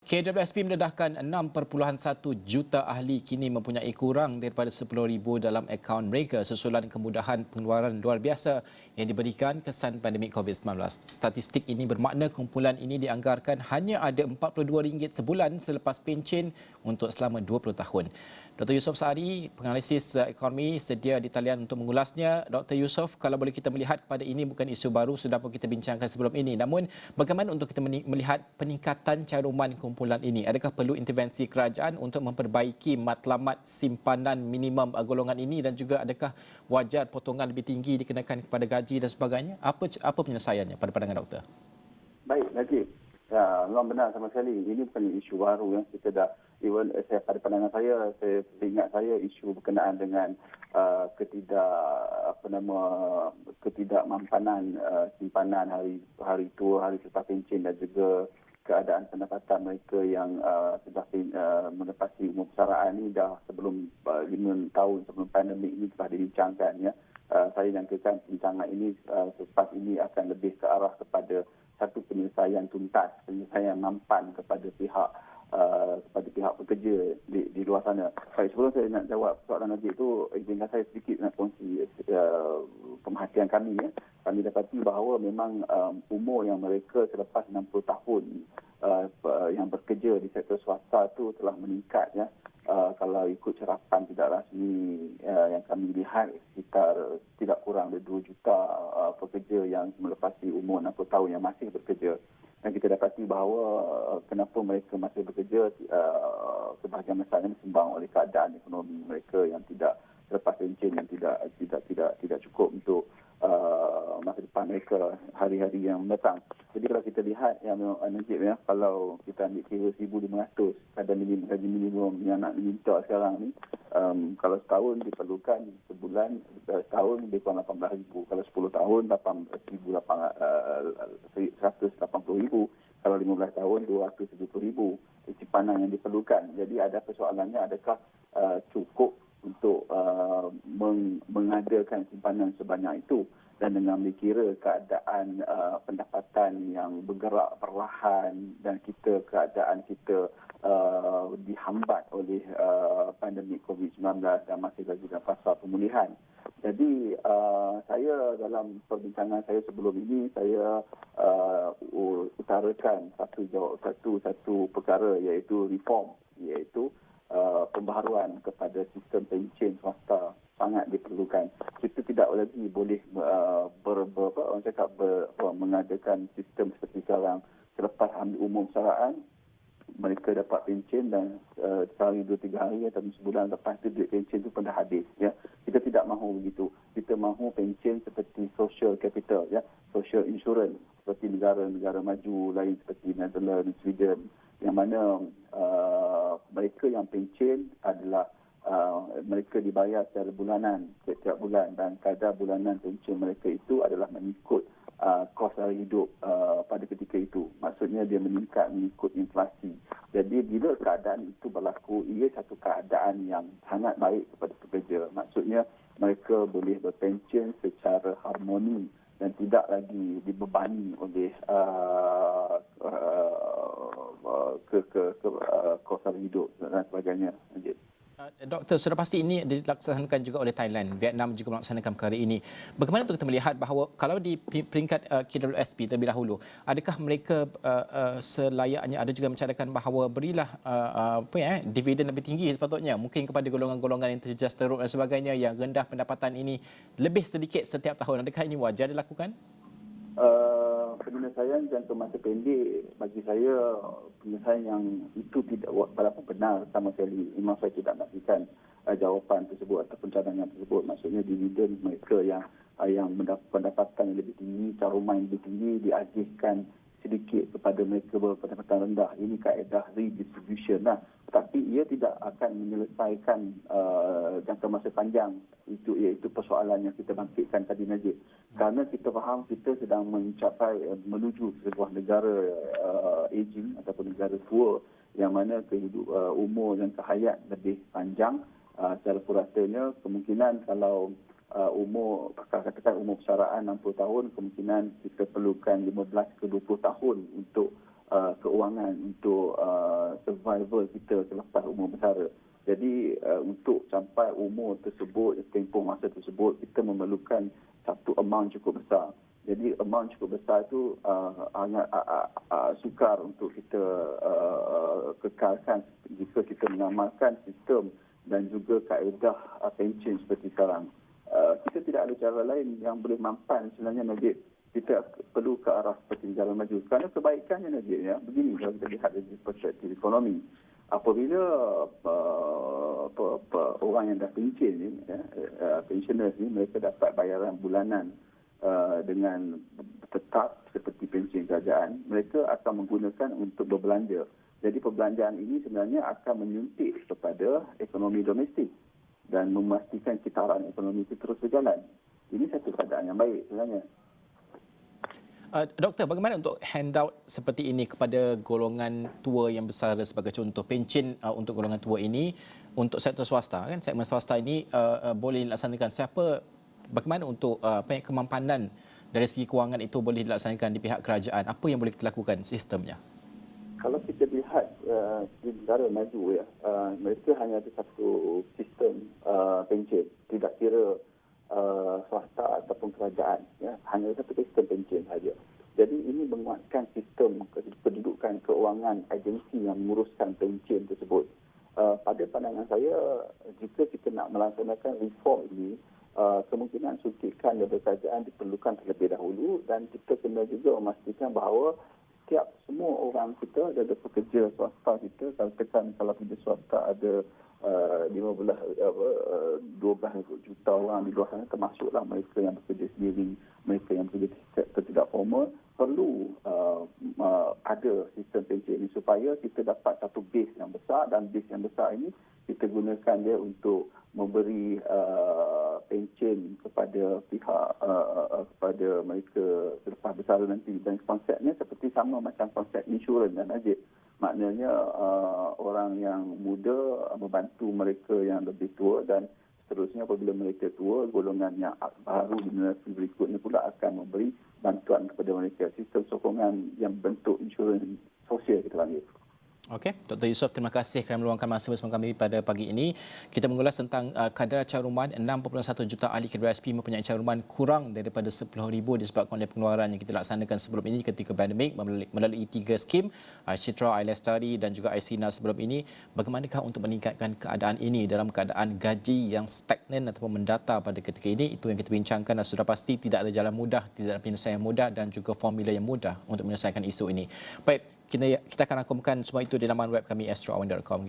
KWSP mendedahkan 6.1 juta ahli kini mempunyai kurang daripada 10,000 dalam akaun mereka susulan kemudahan pengeluaran luar biasa yang diberikan kesan pandemik COVID-19. Statistik ini bermakna kumpulan ini dianggarkan hanya ada RM42 sebulan selepas pencen untuk selama 20 tahun. Dr. Yusof Saari, penganalisis ekonomi, sedia di talian untuk mengulasnya. Dr. Yusof, kalau boleh kita melihat kepada ini bukan isu baru, sudah pun kita bincangkan sebelum ini. Namun, bagaimana untuk kita melihat peningkatan caruman kumpulan ini? Adakah perlu intervensi kerajaan untuk memperbaiki matlamat simpanan minimum golongan ini dan juga adakah wajar potongan lebih tinggi dikenakan kepada gaji dan sebagainya? Apa penyelesaiannya pada pandangan doktor? Baik, Najib. Ya, memang benar sama sekali. Ini bukan isu baru yang kita dah, even pada pandangan saya ingat saya isu berkenaan dengan ketidakmampanan simpanan hari tua, hari selepas pencen dan juga keadaan pendapatan mereka yang sudah menepasi umur persaraan ini dah sebelum 5 tahun sebelum pandemik ini telah dibincangkan. Ya. Saya jangkakan perbincangan ini selepas ini akan lebih ke arah kepada satu penyelesaian tuntas, penyelesaian mampan kepada pihak pekerja di luar sana. Baik, sebelum saya nak jawab soalan Najib itu, izinkan saya sedikit nak kongsi pemerhatian kami. Ya. Kami dapati bahawa memang umur yang mereka selepas 60 tahun yang bekerja di sektor swasta itu telah meningkat. Ya. Kalau ikut cerapan tidak rasmi yang kami lihat, sekitar tidak kurang dari 2 juta pekerja yang melepasi umur 60 tahun yang masih bekerja. Dan kita dapati bahawa kenapa mereka masih bekerja, sebahagian besarnya disumbang oleh keadaan ekonomi mereka yang tidak selepas pencen yang tidak cukup untuk masa depan mereka hari-hari yang mendatang. Jadi kalau kita lihat yang Najib, ya, kalau kita ambil kira 1,500 gaji minimum yang nak diminta sekarang ni, kalau setahun diperlukan sebulan, setahun lebih kurang 18,000. Kalau 10 tahun 180,000. Kalau 15 tahun 270,000 simpanan yang diperlukan. Jadi ada persoalannya, adakah cukup untuk mengadakan simpanan sebanyak itu, dan dengan dikira keadaan pendapatan yang bergerak perlahan dan keadaan kita dihambat oleh pandemik COVID-19 dan masih lagi dalam fasa pemulihan. Jadi saya dalam perbincangan saya sebelum ini, saya utarakan satu perkara, iaitu reform, iaitu pembaharuan kepada sistem pencen swasta sangat diperlukan. Kita tidak lagi boleh mengadakan sistem seperti sekarang. Selepas ambil umur persaraan, mereka dapat pencen dan sehari, 2-3 hari atau sebulan lepas itu duit pencen itu pun dah habis. Ya. Kita tidak mahu begitu. Kita mahu pencen seperti social capital, ya, social insurance seperti negara-negara maju lain seperti Netherlands, Sweden, yang mana mereka yang pencen adalah mereka dibayar secara bulanan setiap bulan, dan kadar bulanan pencen mereka itu adalah mengikut kos harga hidup pada ketika itu. Maksudnya dia meningkat mengikut inflasi. Jadi bila keadaan itu berlaku, ia satu keadaan yang sangat baik kepada pekerja. Maksudnya mereka boleh berpencen secara harmoni dan tidak lagi dibebani oleh kos harga hidup dan sebagainya. Doktor, sudah pasti ini dilaksanakan juga oleh Thailand. Vietnam juga melaksanakan perkara ini. Bagaimana untuk kita melihat bahawa kalau di peringkat KWSP terlebih dahulu, adakah mereka selayaknya ada juga mencadangkan bahawa berilah dividen lebih tinggi sepatutnya, mungkin kepada golongan-golongan yang terjejas teruk dan sebagainya yang rendah pendapatan ini lebih sedikit setiap tahun. Adakah ini wajar dilakukan? Penyelesaian jangka masa pendek bagi saya, penyelesaian yang itu tidak berapa benar sama sekali. Memang saya tidak nakkan jawapan tersebut ataupun cadangan tersebut. Maksudnya dividen mereka yang mendapat pendapatan yang lebih tinggi, caruman yang lebih tinggi diagihkan sedikit kepada mereka berpendapatan rendah. Ini kaedah redistribution lah. Tapi ia tidak akan menyelesaikan jangka masa panjang itu, iaitu persoalan yang kita bangkitkan tadi, Najib. Kerana kita faham kita sedang menuju sebuah negara aging ataupun negara tua, yang mana umur dan hayat lebih panjang. Secara puratanya, kemungkinan kalau katakan umur persaraan 60 tahun, kemungkinan kita perlukan 15 ke 20 tahun untuk keuangan untuk survival kita selepas umur bersara. Jadi untuk sampai umur tersebut, tempoh masa tersebut, kita memerlukan satu amount cukup besar. Jadi amount cukup besar itu sangat sukar untuk kita kekalkan jika kita mengamalkan sistem dan juga kaedah pension seperti sekarang. Kita tidak ada cara lain yang boleh mampan sebenarnya, Najib. Kita perlu ke arah seperti negara maju. Kerana kebaikannya, Najib, ya, begini kalau kita lihat dari perspektif ekonomi. Apabila orang yang dah pencen ni, pensioners ni, mereka dapat bayaran bulanan dengan tetap seperti pension kerajaan, mereka akan menggunakan untuk berbelanja. Jadi perbelanjaan ini sebenarnya akan menyuntik kepada ekonomi domestik dan memastikan kitaran ekonomi itu terus berjalan. Ini satu keadaan yang baik sebenarnya. Doktor, bagaimana untuk handout seperti ini kepada golongan tua yang besar sebagai contoh pencen untuk golongan tua ini untuk sektor swasta, kan? Segmen swasta ini boleh dilaksanakan bagaimana untuk kemampanan dari segi kewangan itu boleh dilaksanakan di pihak kerajaan? Apa yang boleh kita lakukan sistemnya? Kalau kita lihat di negara maju, ya, mereka hanya ada satu sistem pencen, tidak kira swasta ataupun kerajaan, ya, hanya satu sistem pencen saja. Jadi ini menguatkan sistem kedudukan keuangan agensi yang menguruskan pencen tersebut. Pada pandangan saya, jika kita nak melaksanakan reform ini, kemungkinan suntikan daripada kerajaan diperlukan terlebih dahulu, dan kita kena juga memastikan bahawa semua orang kita, ada pekerja swasta kita, kalau kerja swasta ada 12 juta orang di luar sana, termasuklah mereka yang bekerja sendiri, mereka yang bekerja sektor tidak formal, perlu ada sistem pencen ini supaya kita dapat satu base yang besar, dan base yang besar ini kita gunakan dia untuk memberi pencen kepada pihak kepada mereka selepas bersara nanti. Dan konsepnya seperti sama macam konsep insurans, dan Najib. Maknanya orang yang muda membantu mereka yang lebih tua, dan seterusnya apabila mereka tua, golongan yang baru di generasi berikutnya pula akan memberi bantuan kepada mereka. Sistem sokongan yang bentuk insurans sosial kita panggil. Okey, Dr. Yusof, terima kasih kerana meluangkan masa bersama kami pada pagi ini. Kita mengulas tentang kadar caruman 6.1 juta ahli KWSP mempunyai caruman kurang daripada 10,000 disebabkan oleh pengeluaran yang kita laksanakan sebelum ini ketika pandemik melalui 3 skim, Citra, iLestari dan juga iSINA sebelum ini. Bagaimanakah untuk meningkatkan keadaan ini dalam keadaan gaji yang stagnan ataupun mendata pada ketika ini? Itu yang kita bincangkan, dan sudah pasti tidak ada jalan mudah, tidak ada penyelesaian mudah dan juga formula yang mudah untuk menyelesaikan isu ini. Baik, kita akan rangkumkan semua itu di laman web kami astroawan.com.